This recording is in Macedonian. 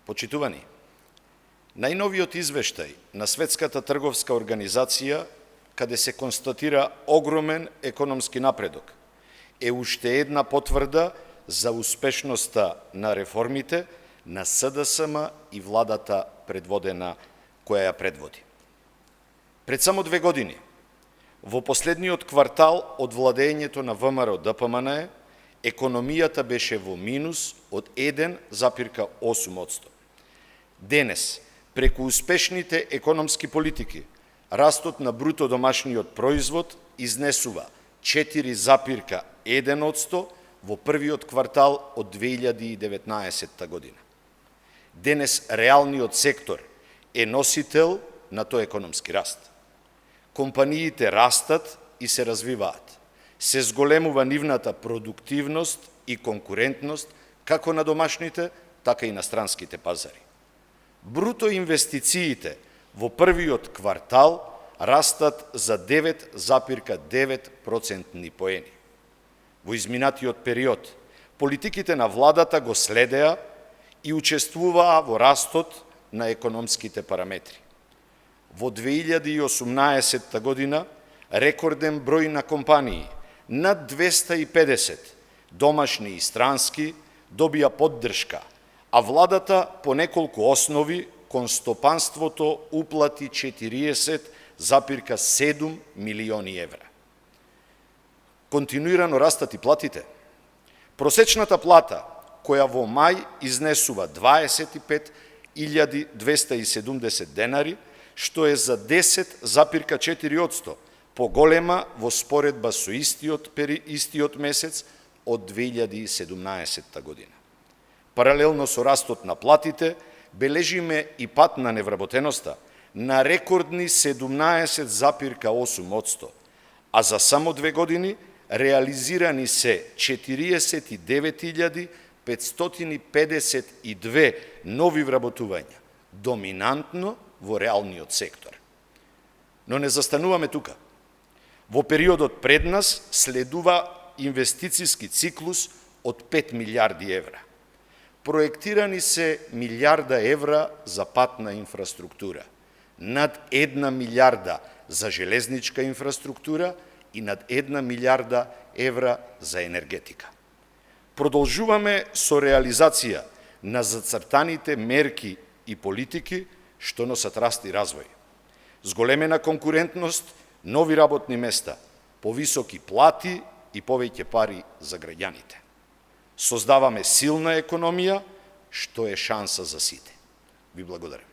Почитувани, најновиот извештај на Светската трговска организација, каде се констатира огромен економски напредок, е уште една потврда за успешноста на реформите на СДСМ и владата предводена која ја предводи. Пред само 2 години, во последниот квартал од владењето на ВМРО-ДПМН, економијата беше во минус од 1,8%. Денес, преку успешните економски политики, растот на бруто домашниот производ изнесува 4,1% во првиот квартал од 2019 година. Денес реалниот сектор е носител на тој економски раст. Компаниите растат и се развиваат. Се зголемува нивната продуктивност и конкурентност како на домашните, така и на странските пазари. Бруто инвестициите во првиот квартал растат за 9,9% поени. Во изминатиот период, политиките на владата го следеа и учествуваа во растот на економските параметри. Во 2018 година рекорден број на компании, над 250 домашни и странски, добија поддршка, а владата по неколку основи кон стопанството уплати 40,7 милиони евра. Континуирано растат и платите. Просечната плата, која во мај изнесува 25.270 денари, што е за 10,4% поголема во споредба со истиот месец од 2017 година. Паралелно со растот на платите, бележиме и пат на невработеноста на рекордни 17,8%, а за само 2 години реализирани се 49.552 нови вработувања, доминантно во реалниот сектор. Но не застануваме тука. Во периодот пред нас следува инвестициски циклус од 5 милиарди евра. Проектирани се милиарда евра за патна инфраструктура, над 1 милиарда за железничка инфраструктура и над 1 милиарда евра за енергетика. Продолжуваме со реализација на зацртаните мерки и политики што носат раст и развој. Зголемена конкурентност, нови работни места, повисоки плати и повеќе пари за граѓаните. Создаваме силна економија, што е шанса за сите. Ви благодарам.